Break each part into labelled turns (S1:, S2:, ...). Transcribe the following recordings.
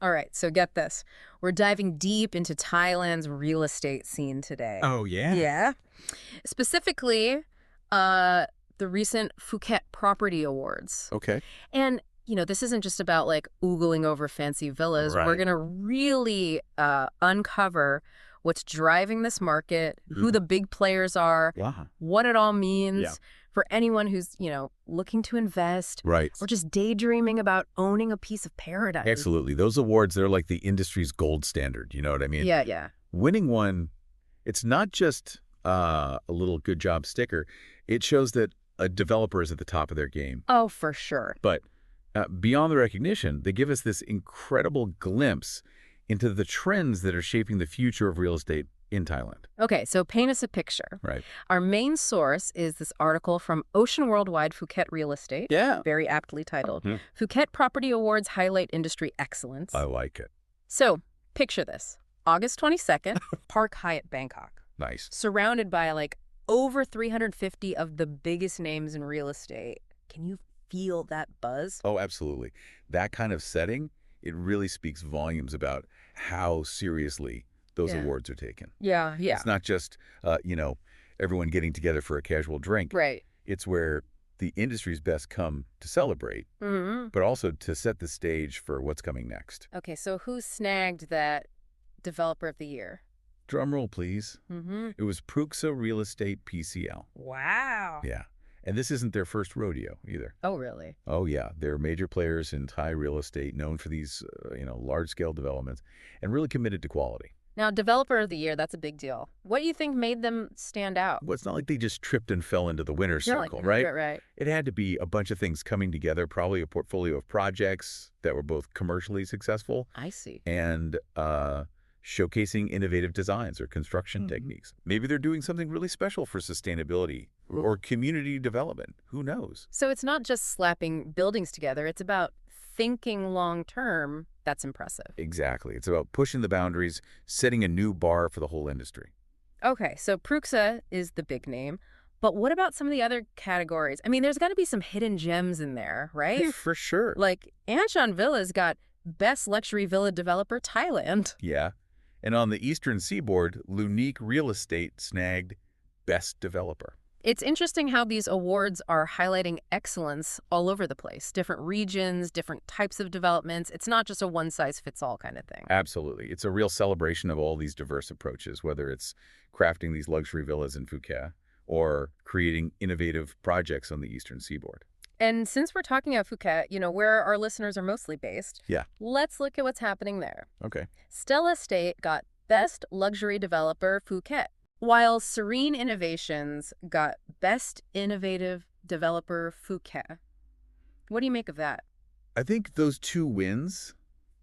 S1: All right, so get this. We're diving deep into Thailand's real estate scene today.
S2: Oh, yeah?
S1: Yeah. Specifically, uh, the recent Phuket Property Awards.
S2: Okay.
S1: And, this isn't just about like oogling over fancy villas. We're
S2: Right.
S1: going to really uncover what's driving this market, who the big players are,
S2: Wow.
S1: what it all means
S2: Yeah.
S1: for anyone who's, looking to invest
S2: Right.
S1: or just daydreaming about owning a piece of paradise.
S2: Absolutely. Those awards, they're like the industry's gold standard. You know what I mean?
S1: Yeah, yeah.
S2: Winning one, it's not just a little good job sticker. It shows that a developer is at the top of their game.
S1: Oh, for sure.
S2: But beyond the recognition, they give us this incredible glimpse into the trends that are shaping the future of real estate in Thailand.
S1: Okay, so paint us a picture.
S2: Right.
S1: Our main source is this article from Ocean Worldwide Phuket Real Estate.
S2: Yeah.
S1: Very aptly titled.
S2: Mhm.
S1: Phuket Property Awards Highlight Industry Excellence.
S2: I like it.
S1: So, picture this. August 22nd, Park Hyatt, Bangkok.
S2: Nice.
S1: Surrounded by like over 350 of the biggest names in real estate. Can you feel that buzz?
S2: Oh, absolutely. That kind of setting, it really speaks volumes about how seriously those
S1: Yeah.
S2: awards are taken.
S1: Yeah, yeah.
S2: It's not just, everyone getting together for a casual drink.
S1: Right.
S2: It's where the industry's best come to celebrate,
S1: Mm-hmm.
S2: but also to set the stage for what's coming next.
S1: Okay, so who snagged that Developer of the Year?
S2: Drum roll, please.
S1: Mm-hmm.
S2: It was Pruxa Real Estate PCL.
S1: Wow.
S2: Yeah. And this isn't their first rodeo either.
S1: Oh, really?
S2: Oh, yeah. They're major players in Thai real estate, known for these, large-scale developments, and really committed to quality.
S1: Now, Developer of the Year, that's a big deal. What do you think made them stand out?
S2: Well, it's not like they just tripped and fell into the winner's
S1: You're
S2: circle,
S1: like,
S2: right?
S1: Right.
S2: It had to be a bunch of things coming together, probably a portfolio of projects that were both commercially successful
S1: I see.
S2: and showcasing innovative designs or construction techniques. Maybe they're doing something really special for sustainability or community development. Who knows?
S1: So it's not just slapping buildings together. It's about thinking long-term. That's impressive.
S2: Exactly. It's about pushing the boundaries, setting a new bar for the whole industry.
S1: Okay, so Pruxa is the big name. But what about some of the other categories? I mean, there's got to be some hidden gems in there, right?
S2: For sure.
S1: Like Anshan Villas got Best Luxury Villa Developer Thailand.
S2: Yeah. And on the Eastern Seaboard, Lunique Real Estate snagged Best Developer.
S1: It's interesting how these awards are highlighting excellence all over the place. Different regions, different types of developments. It's not just a one-size-fits-all kind of thing.
S2: Absolutely. It's a real celebration of all these diverse approaches, whether it's crafting these luxury villas in Phuket or creating innovative projects on the Eastern Seaboard.
S1: And since we're talking about Phuket, where our listeners are mostly based,
S2: Yeah.
S1: let's look at what's happening there.
S2: Okay.
S1: Stella Estate got Best Luxury Developer Phuket, while Serene Innovations got Best Innovative Developer Phuket. What do you make of that?
S2: I think those two wins,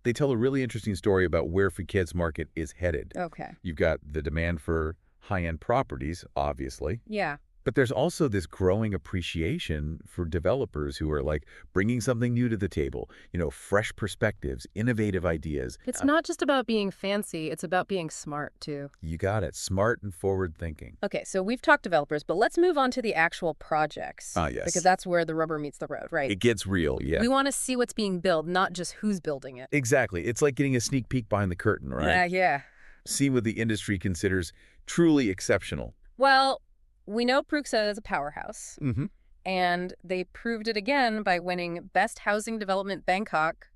S2: they tell a really interesting story about where Phuket's market is headed.
S1: Okay.
S2: You've got the demand for high-end properties, obviously,
S1: Yeah.
S2: but there's also this growing appreciation for developers who are like bringing something new to the table, fresh perspectives, innovative ideas.
S1: It's not just about being fancy, it's about being smart, too.
S2: You got it. Smart and forward thinking.
S1: Okay, so we've talked developers, but let's move on to the actual projects.
S2: Yes.
S1: Because that's where the rubber meets the road, right?
S2: It gets real, yeah.
S1: We want to see what's being built, not just who's building it.
S2: Exactly. It's like getting a sneak peek behind the curtain, right?
S1: Yeah.
S2: See what the industry considers truly exceptional.
S1: Well, we know Pruxa is a powerhouse,
S2: Mm-hmm.
S1: and they proved it again by winning Best Housing Development Bangkok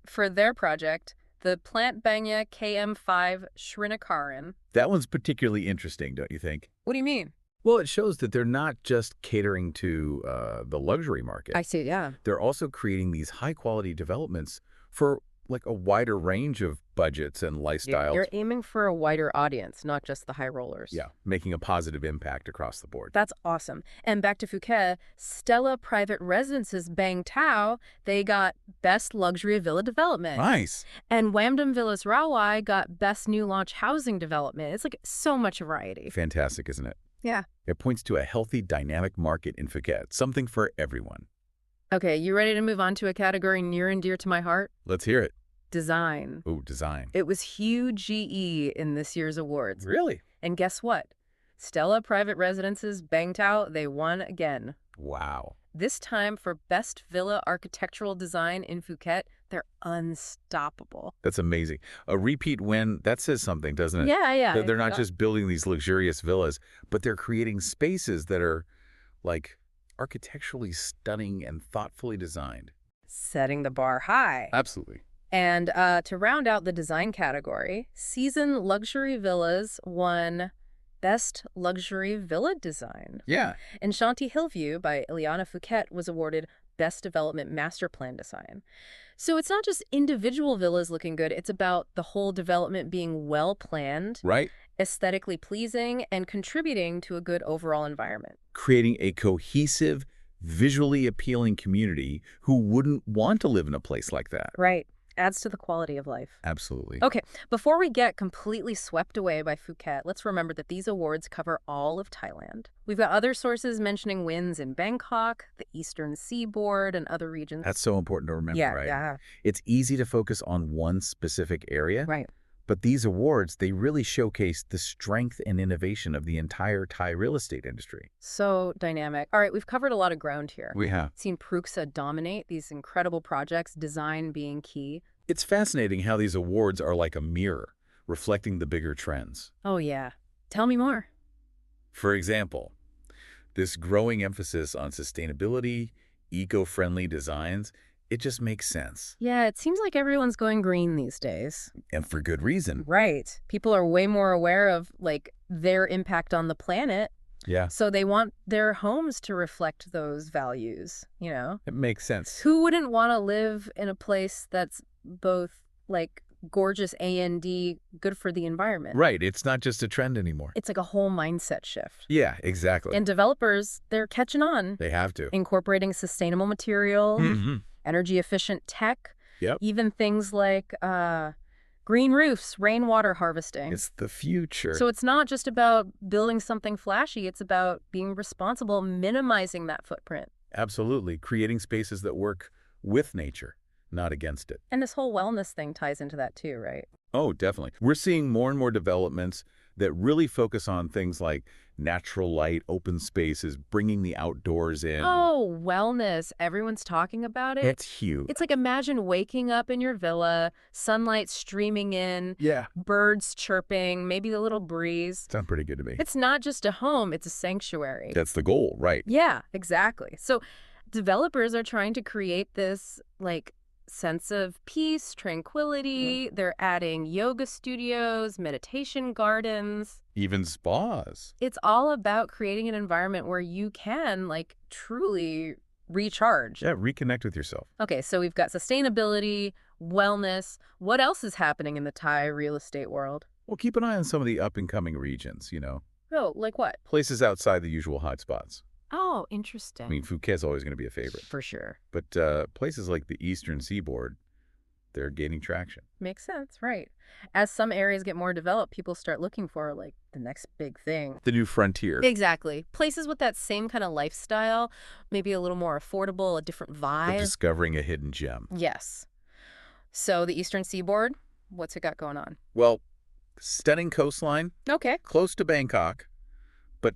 S1: for their project, the Plant Banya KM5 Srinakaran.
S2: That one's particularly interesting, don't you think?
S1: What do you mean?
S2: Well, it shows that they're not just catering to the luxury market.
S1: I see, yeah.
S2: They're also creating these high-quality developments for like a wider range of budgets and lifestyles.
S1: You're aiming for a wider audience, not just the high rollers.
S2: Yeah, making a positive impact across the board.
S1: That's awesome. And back to Phuket, Stella Private Residences Bang Tao, they got Best Luxury Villa Development.
S2: Nice.
S1: And Wamdam Villas Rawai got Best New Launch Housing Development. It's like so much variety.
S2: Fantastic, isn't it?
S1: Yeah.
S2: It points to a healthy, dynamic market in Phuket, something for everyone.
S1: Okay, you ready to move on to a category near and dear to my heart?
S2: Let's hear it.
S1: Design.
S2: Ooh, design.
S1: It was huge GE in this year's awards.
S2: Really?
S1: And guess what? Stella Private Residences Bang Tao, they won again.
S2: Wow.
S1: This time for Best Villa Architectural Design in Phuket, They're unstoppable.
S2: That's amazing. A repeat win, that says something, doesn't it?
S1: Yeah, yeah.
S2: They're not just building these luxurious villas, but they're creating spaces that are, like, architecturally stunning and thoughtfully designed.
S1: Setting the bar high.
S2: Absolutely.
S1: And to round out the design category, Season Luxury Villas won Best Luxury Villa Design.
S2: Yeah.
S1: And Shanti Hillview by Ileana Phuket was awarded Best Development Master Plan Design. So it's not just individual villas looking good, it's about the whole development being well planned,
S2: Right?
S1: aesthetically pleasing, and contributing to a good overall environment.
S2: Creating a cohesive, visually appealing community who wouldn't want to live in a place like that.
S1: Right. Adds to the quality of life.
S2: Absolutely.
S1: Okay, before we get completely swept away by Phuket, let's remember that these awards cover all of Thailand. We've got other sources mentioning wins in Bangkok, the Eastern Seaboard, and other regions.
S2: That's so important to remember, right?
S1: Yeah.
S2: It's easy to focus on one specific area,
S1: Right.
S2: but these awards, they really showcase the strength and innovation of the entire Thai real estate industry.
S1: So dynamic. All right, we've covered a lot of ground here.
S2: We have.
S1: Seen Pruksa dominate these incredible projects, design being key.
S2: It's fascinating how these awards are like a mirror, reflecting the bigger trends.
S1: Oh, yeah. Tell me more.
S2: For example, this growing emphasis on sustainability, eco-friendly designs, it just makes sense.
S1: Yeah, it seems like everyone's going green these days.
S2: And for good reason.
S1: Right. People are way more aware of, like, their impact on the planet.
S2: Yeah.
S1: So they want their homes to reflect those values, you know?
S2: It makes sense.
S1: Who wouldn't want to live in a place that's both, like, gorgeous and good for the environment?
S2: Right. It's not just a trend anymore.
S1: It's like a whole mindset shift.
S2: Yeah, exactly.
S1: And developers, they're catching on.
S2: They have to.
S1: Incorporating sustainable material, energy-efficient tech,
S2: Yep.
S1: even things like green roofs, rainwater harvesting.
S2: It's the future.
S1: So it's not just about building something flashy. It's about being responsible, minimizing that footprint.
S2: Absolutely. Creating spaces that work with nature, not against it.
S1: And this whole wellness thing ties into that too, right?
S2: Oh, definitely. We're seeing more and more developments that really focus on things like natural light, open spaces, bringing the outdoors in.
S1: Oh, wellness. Everyone's talking about it.
S2: It's huge.
S1: It's like, imagine waking up in your villa, sunlight streaming in,
S2: Yeah.
S1: birds chirping, maybe a little breeze.
S2: Sounds pretty good to me.
S1: It's not just a home, it's a sanctuary.
S2: That's the goal, right?
S1: Yeah, exactly. So developers are trying to create this, like, sense of peace, tranquility. They're adding yoga studios, meditation gardens.
S2: Even spas.
S1: It's all about creating an environment where you can, like, truly recharge.
S2: Yeah, reconnect with yourself.
S1: Okay, so we've got sustainability, wellness. What else is happening in the Thai real estate world?
S2: Well, keep an eye on some of the up-and-coming regions, you know.
S1: Oh, like what?
S2: Places outside the usual hotspots.
S1: Oh, interesting.
S2: I mean, Phuket's always going to be a favorite.
S1: For sure.
S2: But places like the Eastern Seaboard, they're gaining traction.
S1: Makes sense, right. As some areas get more developed, people start looking for, like, the next big thing.
S2: The new frontier.
S1: Exactly. Places with that same kind of lifestyle, maybe a little more affordable, a different
S2: For
S1: vibe.
S2: discovering a hidden gem.
S1: Yes. So the Eastern Seaboard, what's it got going on?
S2: Well, stunning coastline,
S1: Okay.
S2: close to Bangkok, but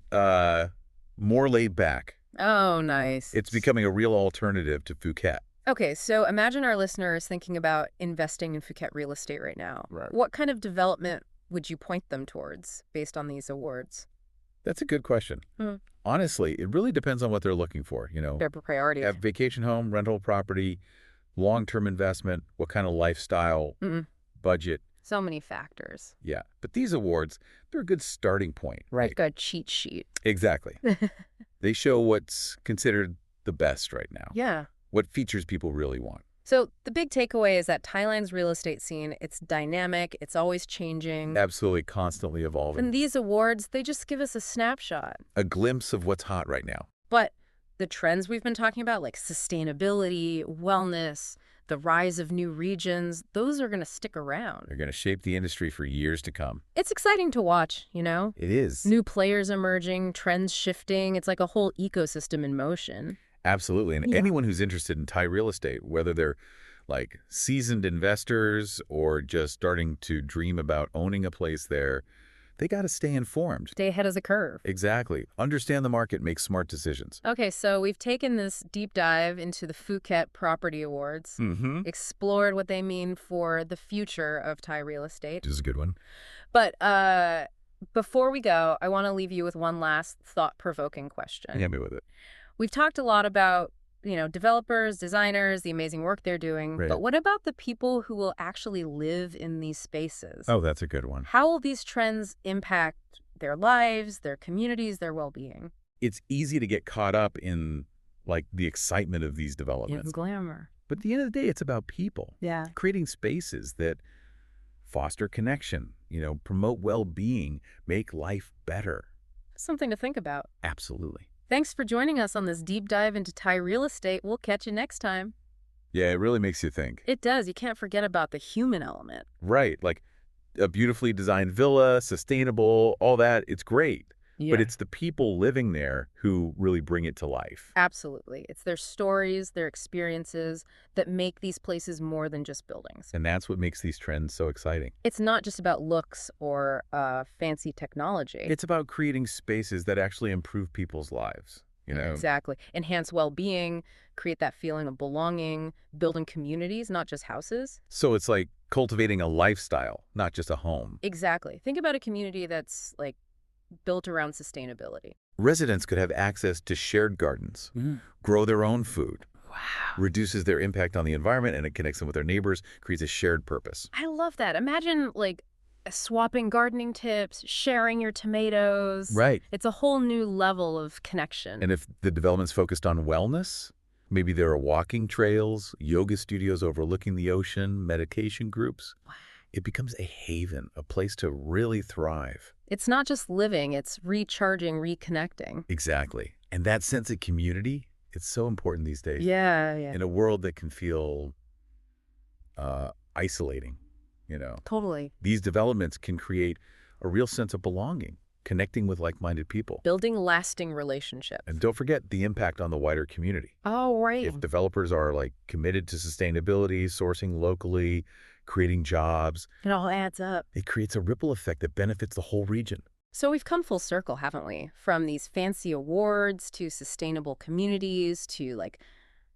S2: more laid back.
S1: Oh, nice.
S2: It's becoming a real alternative to Phuket.
S1: Okay, so imagine our listeners thinking about investing in Phuket real estate right now.
S2: Right.
S1: What kind of development would you point them towards based on these awards?
S2: That's a good question. Honestly, it really depends on what they're looking for, you know.
S1: Their priorities.
S2: Have vacation home, rental property, long-term investment, what kind of lifestyle, budget.
S1: So many factors.
S2: Yeah. But these awards, they're a good starting point.
S1: Like a cheat sheet.
S2: Exactly. They show what's considered the best right now.
S1: Yeah.
S2: What features people really want.
S1: So the big takeaway is that Thailand's real estate scene, it's dynamic, it's always changing.
S2: Absolutely constantly evolving.
S1: And these awards, they just give us a snapshot.
S2: A glimpse of what's hot right now.
S1: But the trends we've been talking about, like sustainability, wellness, the rise of new regions, those are going to stick around.
S2: They're going to shape the industry for years to come.
S1: It's exciting to watch, you know?
S2: It is.
S1: New players emerging, trends shifting. It's like a whole ecosystem in motion.
S2: Absolutely. And anyone who's interested in Thai real estate, whether they're like seasoned investors or just starting to dream about owning a place there, They got to stay informed.
S1: Stay ahead of the curve.
S2: Exactly. Understand the market, make smart decisions.
S1: Okay, so we've taken this deep dive into the Phuket Property Awards, explored what they mean for the future of Thai real estate.
S2: This is a good one.
S1: But before we go, I want to leave you with one last thought-provoking question.
S2: Hit me with it.
S1: We've talked a lot about, developers, designers, the amazing work they're doing.
S2: Right.
S1: But what about the people who will actually live in these spaces?
S2: Oh, that's a good one.
S1: How will these trends impact their lives, their communities, their well-being?
S2: It's easy to get caught up in, like, the excitement of these developments.
S1: Glamour.
S2: But at the end of the day, it's about people.
S1: Yeah.
S2: Creating spaces that foster connection, promote well-being, make life better.
S1: Something to think about.
S2: Absolutely.
S1: Thanks for joining us on this deep dive into Thai real estate. We'll catch you next time.
S2: Yeah, it really makes you think.
S1: It does. You can't forget about the human element.
S2: Right. Like a beautifully designed villa, sustainable, all that. It's great.
S1: Yeah.
S2: But it's the people living there who really bring it to life.
S1: Absolutely. It's their stories, their experiences that make these places more than just buildings.
S2: And that's what makes these trends so exciting.
S1: It's not just about looks or fancy technology.
S2: It's about creating spaces that actually improve people's lives.
S1: Exactly. Enhance well-being, create that feeling of belonging, building communities, not just houses.
S2: So it's like cultivating a lifestyle, not just a home.
S1: Exactly. Think about a community that's like built around sustainability.
S2: Residents could have access to shared gardens, grow their own food.
S1: Wow.
S2: Reduces their impact on the environment, and it connects them with their neighbors, creates a shared purpose.
S1: I love that. Imagine swapping gardening tips, sharing your tomatoes.
S2: Right.
S1: It's a whole new level of connection.
S2: And if the development's focused on wellness, maybe there are walking trails, yoga studios overlooking the ocean, meditation groups.
S1: Wow.
S2: It becomes a haven, a place to really thrive.
S1: It's not just living, it's recharging, reconnecting.
S2: Exactly. And that sense of community, it's so important these days.
S1: Yeah.
S2: In a world that can feel isolating,
S1: Totally.
S2: These developments can create a real sense of belonging, connecting with like-minded people.
S1: Building lasting relationships.
S2: And don't forget the impact on the wider community.
S1: Oh, right.
S2: If developers are committed to sustainability, sourcing locally, creating jobs,
S1: It all adds up.
S2: it creates a ripple effect that benefits the whole region.
S1: So we've come full circle, haven't we? From these fancy awards to sustainable communities to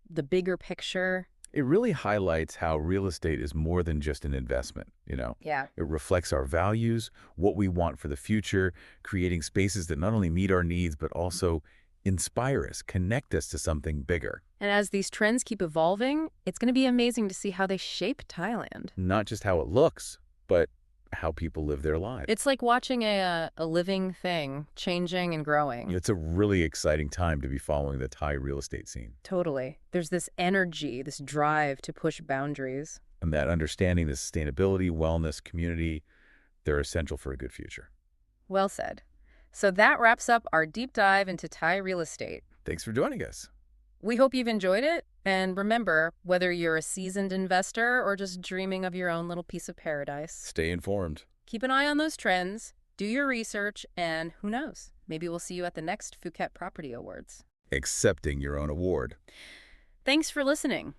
S1: the bigger picture.
S2: It really highlights how real estate is more than just an investment,
S1: Yeah.
S2: It reflects our values, what we want for the future, creating spaces that not only meet our needs, but also inspire us, connect us to something bigger.
S1: And as these trends keep evolving, it's going to be amazing to see how they shape Thailand.
S2: Not just how it looks, but how people live their lives.
S1: It's like watching a living thing changing and growing.
S2: It's a really exciting time to be following the Thai real estate scene.
S1: Totally. There's this energy, this drive to push boundaries.
S2: And that understanding, the sustainability, wellness, community, they're essential for a good future.
S1: Well said. So that wraps up our deep dive into Thai real estate.
S2: Thanks for joining us.
S1: We hope you've enjoyed it. And remember, whether you're a seasoned investor or just dreaming of your own little piece of paradise,
S2: Stay informed.
S1: keep an eye on those trends, do your research, and who knows, maybe we'll see you at the next Phuket Property Awards.
S2: Accepting your own award.
S1: Thanks for listening.